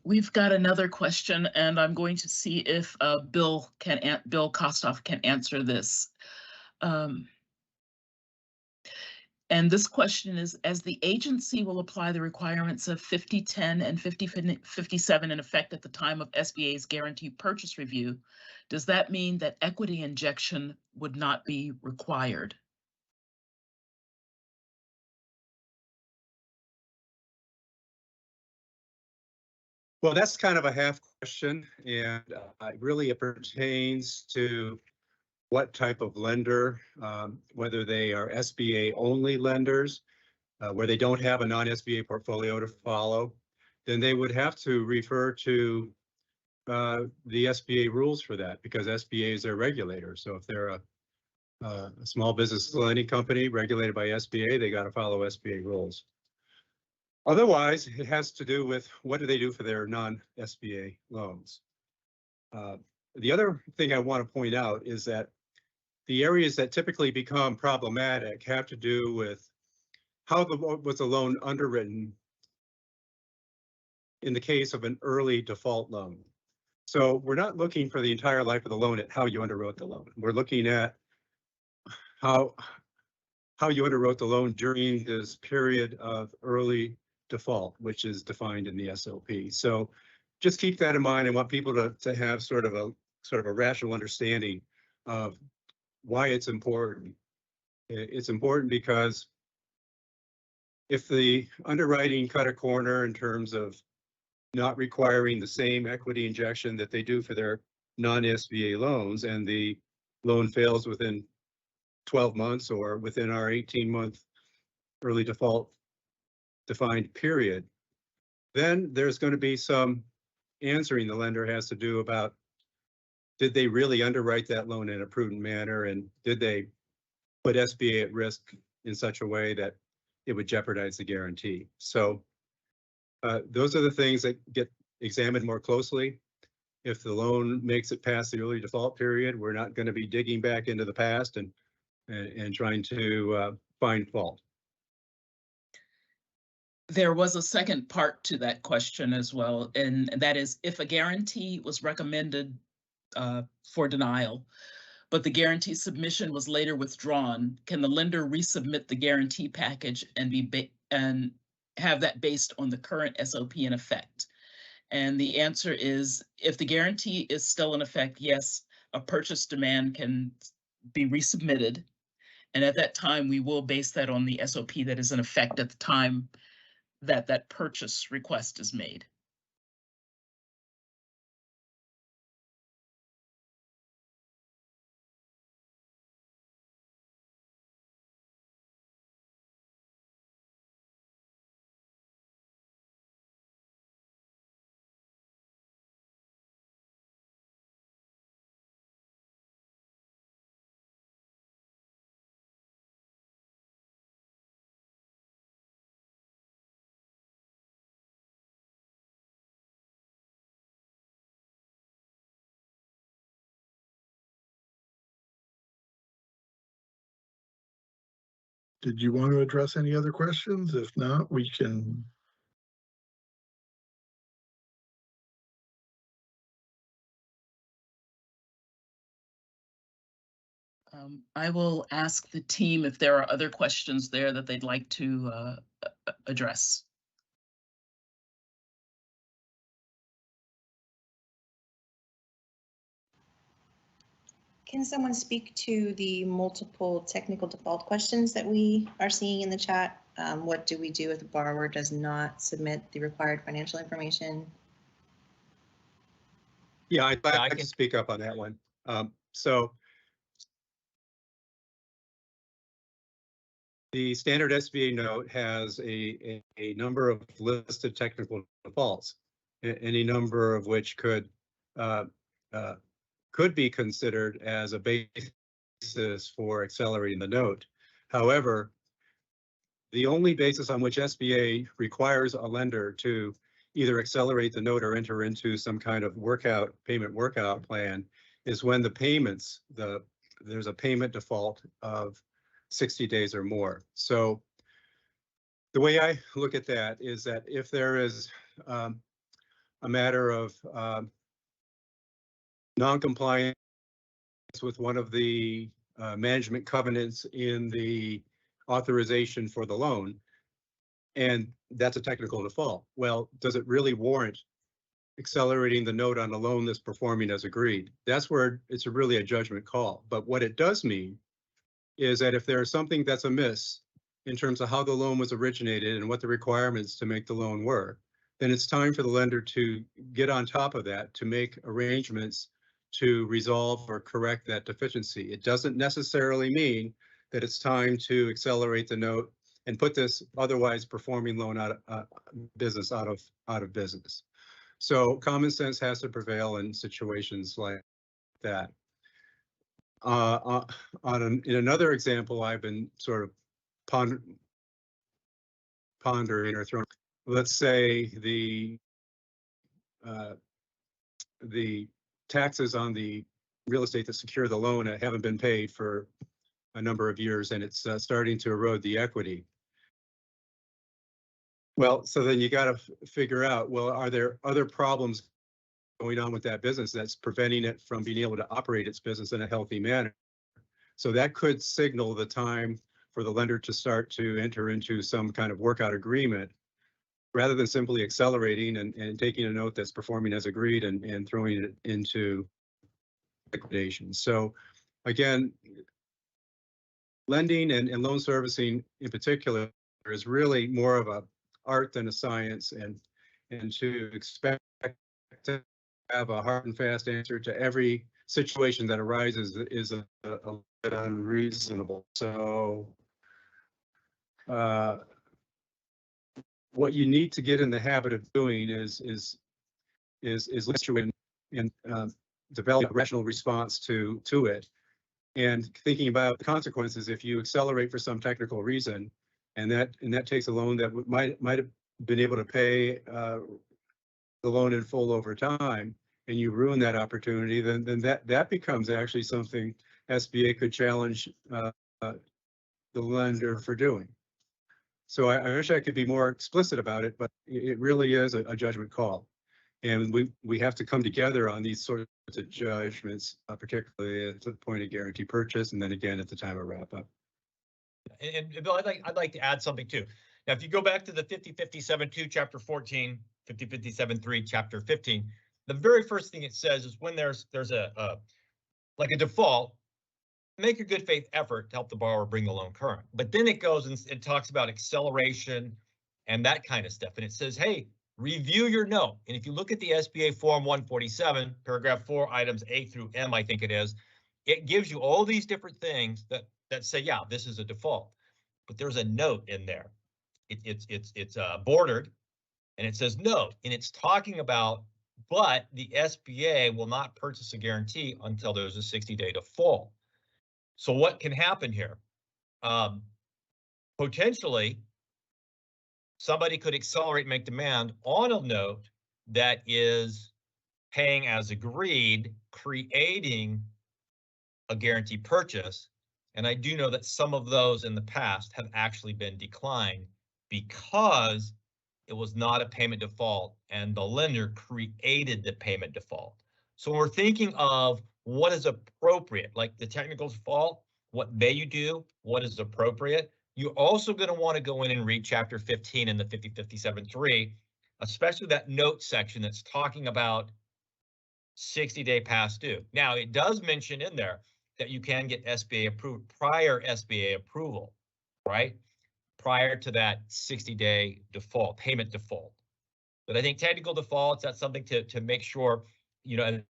We've got another question, and I'm going to see if Bill Kostoff can answer this. And this question is, as the agency will apply the requirements of 5010 and 5057 in effect at the time of SBA's guarantee purchase review, does that mean that equity injection would not be required? Well, that's kind of a half question, and really it pertains to what type of lender, whether they are SBA only lenders, where they don't have a non-SBA portfolio to follow, then they would have to refer to the SBA rules for that, because SBA is their regulator. So if they're a small business lending company regulated by SBA, they got to follow SBA rules. Otherwise, it has to do with what do they do for their non-SBA loans. The other thing I want to point out is that the areas that typically become problematic have to do with how was the loan underwritten in the case of an early default loan. So we're not looking for the entire life of the loan at how you underwrote the loan. We're looking at how you underwrote the loan during this period of early default, which is defined in the SOP. So just keep that in mind. I want people to have sort of a rational understanding of why it's important. It's important because if the underwriting cut a corner in terms of not requiring the same equity injection that they do for their non-SBA loans, and the loan fails within 12 months or within our 18-month early default defined period, then there's going to be some answering the lender has to do about, did they really underwrite that loan in a prudent manner, and did they put SBA at risk in such a way that it would jeopardize the guarantee? So those are the things that get examined more closely. If the loan makes it past the early default period, we're not going to be digging back into the past and trying to find fault. There was a second part to that question as well, and that is if a guarantee was recommended for denial, but the guarantee submission was later withdrawn, can the lender resubmit the guarantee package and and have that based on the current SOP in effect? And the answer is, if the guarantee is still in effect, yes, a purchase demand can be resubmitted. And at that time, we will base that on the SOP that is in effect at the time that that purchase request is made. Did you want to address any other questions? If not, we can. I will ask the team if there are other questions there that they'd like to address. Can someone speak to the multiple technical default questions that we are seeing in the chat? What do we do if the borrower does not submit the required financial information? Yeah, I can can speak up on that one. So the standard SBA note has a number of listed technical defaults, any number of which could be considered as a basis for accelerating the note. However, the only basis on which SBA requires a lender to either accelerate the note or enter into some kind of payment workout plan is when the payments, there's a payment default of 60 days or more. So the way I look at that is that if there is a matter of non-compliance with one of the management covenants in the authorization for the loan, and that's a technical default. Well, does it really warrant accelerating the note on a loan that's performing as agreed? That's where it's really a judgment call. But what it does mean is that if there is something that's amiss in terms of how the loan was originated and what the requirements to make the loan were, then it's time for the lender to get on top of that, to make arrangements to resolve or correct that deficiency. It doesn't necessarily mean that it's time to accelerate the note and put this otherwise performing loan out of business. So common sense has to prevail in situations like that. In another example, I've been sort of pondering or throwing. Let's say the taxes on the real estate that secure the loan haven't been paid for a number of years, and it's starting to erode the equity. Well, so then you got to figure out, well, are there other problems going on with that business that's preventing it from being able to operate its business in a healthy manner? So that could signal the time for the lender to start to enter into some kind of workout agreement, rather than simply accelerating and taking a note that's performing as agreed and throwing it into liquidation. So again, lending and loan servicing in particular is really more of a art than a science, and to expect to have a hard and fast answer to every situation that arises is a bit unreasonable. So what you need to get in the habit of doing is listen and develop a rational response to it, and thinking about the consequences if you accelerate for some technical reason, and that takes a loan that might have been able to pay the loan in full over time, and you ruin that opportunity, then that becomes actually something SBA could challenge the lender for doing. So I wish I could be more explicit about it, but it really is a judgment call. And we have to come together on these sorts of judgments, particularly at the point of guarantee purchase, and then again at the time of wrap up. And Bill, I'd like to add something too. Now, if you go back to the 5057-2, chapter 14, 5057-3, chapter 15, the very first thing it says is when there's a like a default, make a good faith effort to help the borrower bring the loan current. But then it goes and it talks about acceleration and that kind of stuff. And it says, hey, review your note. And if you look at the SBA Form 147, paragraph 4, items A through M, I think it is, it gives you all these different things that say, yeah, this is a default. But there's a note in there. It's bordered, and it says note, and it's talking about, but the SBA will not purchase a guarantee until there's a 60-day default. So what can happen here? Potentially, somebody could accelerate, make demand on a note that is paying as agreed, creating a guarantee purchase. And I do know that some of those in the past have actually been declined because it was not a payment default and the lender created the payment default. So we're thinking of what is appropriate, like the technical default, what may you do, what is appropriate. You're also going to want to go in and read chapter 15 in the 5057-3, especially that note section that's talking about 60-day past due. Now, it does mention in there that you can get SBA approved, prior SBA approval, right? Prior to that 60-day default, payment default. But I think technical defaults, that's something to make sure, you know,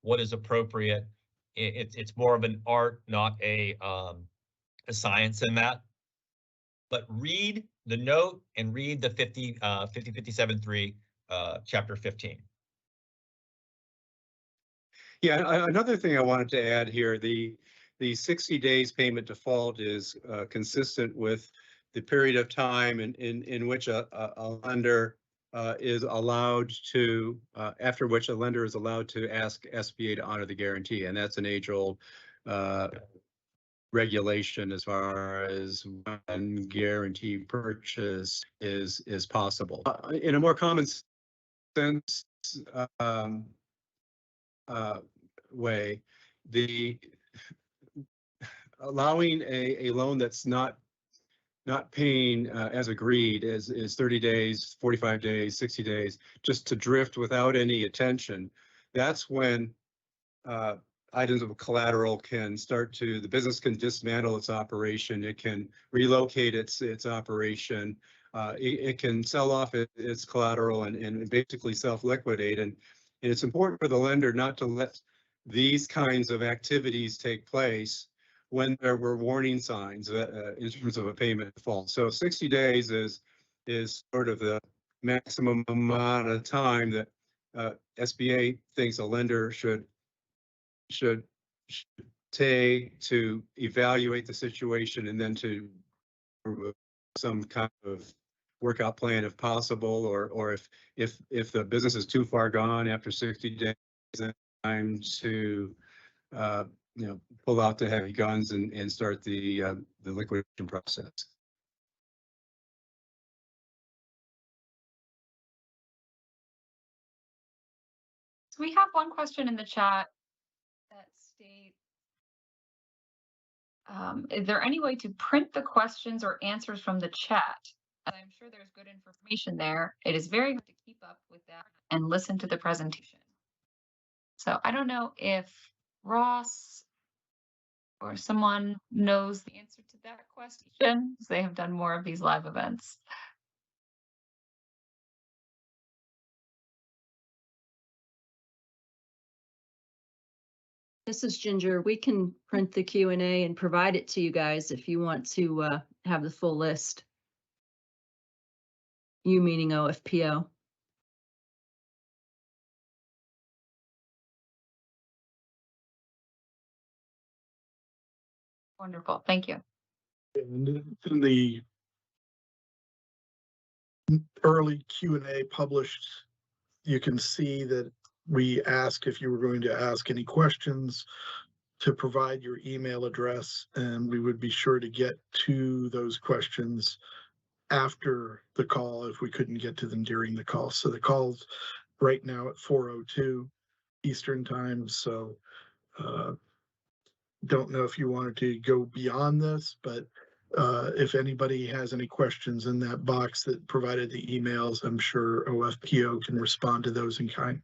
what is appropriate. It's more of an art, not a science in that. But read the note and read the 5057-3, chapter 15. Yeah, another thing I wanted to add here, the 60 days payment default is consistent with the period of time in which a lender is allowed to, after which a lender is allowed to ask SBA to honor the guarantee. And that's an age-old regulation as far as when guarantee purchase is possible. In a more common sense way, the allowing a loan that's not paying as agreed is 30 days, 45 days, 60 days, just to drift without any attention. That's when items of collateral can start to, the business can dismantle its operation, it can relocate its operation, it can sell off its collateral and basically self-liquidate. And it's important for the lender not to let these kinds of activities take place when there were warning signs in terms of a payment default. So 60 days is sort of the maximum amount of time that SBA thinks a lender should take to evaluate the situation and then to some kind of workout plan if possible, or if the business is too far gone after 60 days, then time to pull out the heavy guns and start the liquidation process. So we have one question in the chat that states, is there any way to print the questions or answers from the chat? And I'm sure there's good information there. It is very hard to keep up with that and listen to the presentation. So I don't know if Ross or someone knows the answer to that question, because they have done more of these live events. This is Ginger. We can print the Q&A and provide it to you guys if you want to have the full list. You meaning OFPO. Wonderful, thank you. In the early Q&A published, you can see that we ask if you were going to ask any questions to provide your email address, and we would be sure to get to those questions after the call if we couldn't get to them during the call. So the call's right now at 4:02 Eastern time. So don't know if you wanted to go beyond this, but if anybody has any questions in that box that provided the emails, I'm sure OFPO can respond to those in kind.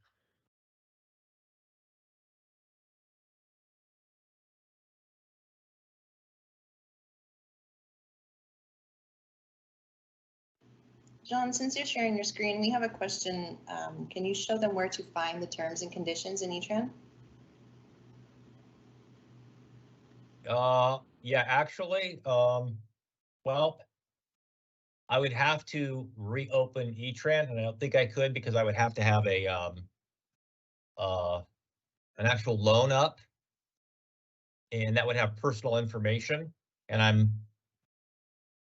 John, since you're sharing your screen, we have a question. Can you show them where to find the terms and conditions in E-Tran? Yeah, actually, well, I would have to reopen E-Tran, and I don't think I could because I would have to have a an actual loan up, and that would have personal information, and I'm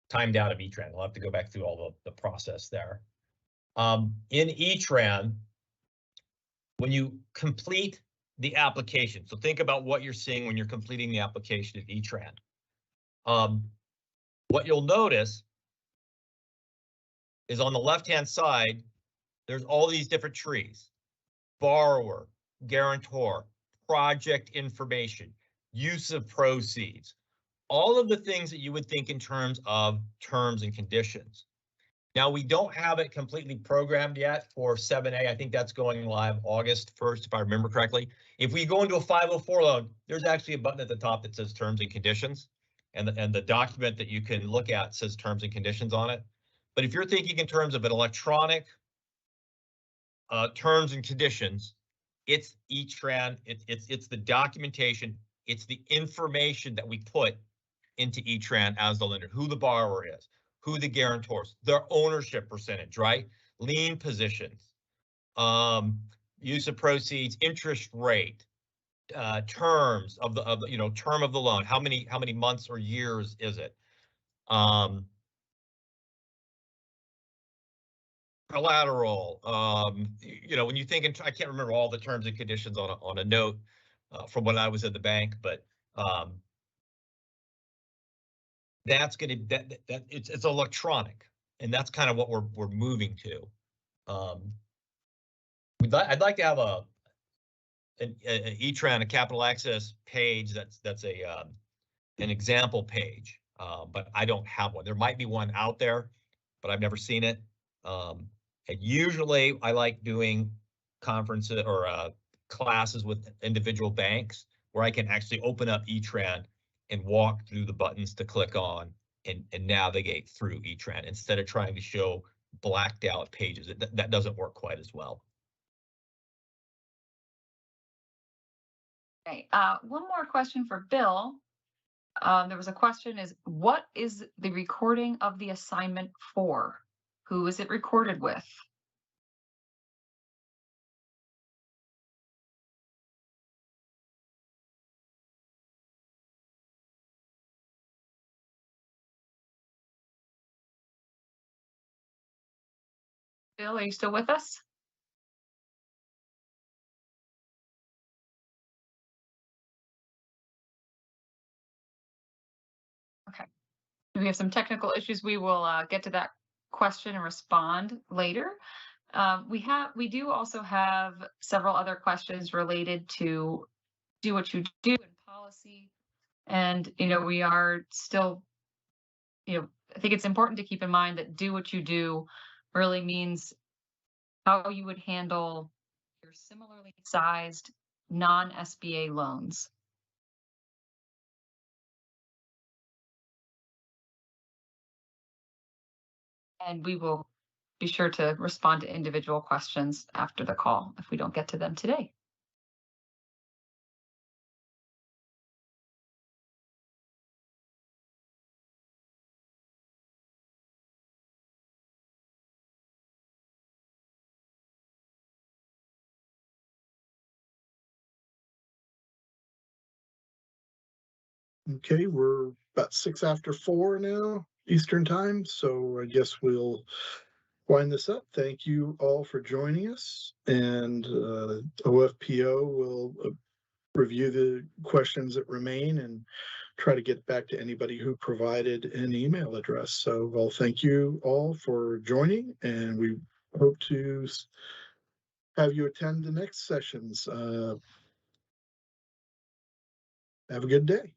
timed out of E-Tran. I'll have to go back through all the process there. In E-Tran, when you complete the application, so think about what you're seeing when you're completing the application in E-Tran. What you'll notice is on the left-hand side, there's all these different trees: borrower, guarantor, project information, use of proceeds, all of the things that you would think in terms of terms and conditions. Now, we don't have it completely programmed yet for 7A. I think that's going live August 1st, if I remember correctly. If we go into a 504 loan, there's actually a button at the top that says terms and conditions, and the document that you can look at says terms and conditions on it. But if you're thinking in terms of an electronic terms and conditions, it's E-Tran, it's the documentation, it's the information that we put into E-Tran as the lender, who the borrower is, who the guarantors, their ownership percentage, right? Lien positions, use of proceeds, interest rate, terms of the term of the loan, how many months or years is it? Collateral, when you think, I can't remember all the terms and conditions on a note from when I was at the bank, but that's going to it's electronic, and that's kind of what we're moving to. I'd like to have an E-Tran, a capital access page that's an example page, but I don't have one. There might be one out there, but I've never seen it. And usually I like doing conferences or classes with individual banks where I can actually open up E-Tran and walk through the buttons to click on and navigate through E-Tran instead of trying to show blacked out pages. That doesn't work quite as well. Okay, one more question for Bill. There was a question: what is the recording of the assignment for? Who is it recorded with? Bill, are you still with us? Okay. We have some technical issues. We will get to that question and respond later. We do also have several other questions related to do what you do in policy. And, we are still, I think it's important to keep in mind that do what you do really means how you would handle your similarly sized non-SBA loans. And we will be sure to respond to individual questions after the call if we don't get to them today. Okay, we're about 6 after 4 now, Eastern time. So I guess we'll wind this up. Thank you all for joining us, and OFPO will review the questions that remain and try to get back to anybody who provided an email address. So, well, thank you all for joining, and we hope to have you attend the next sessions. Have a good day.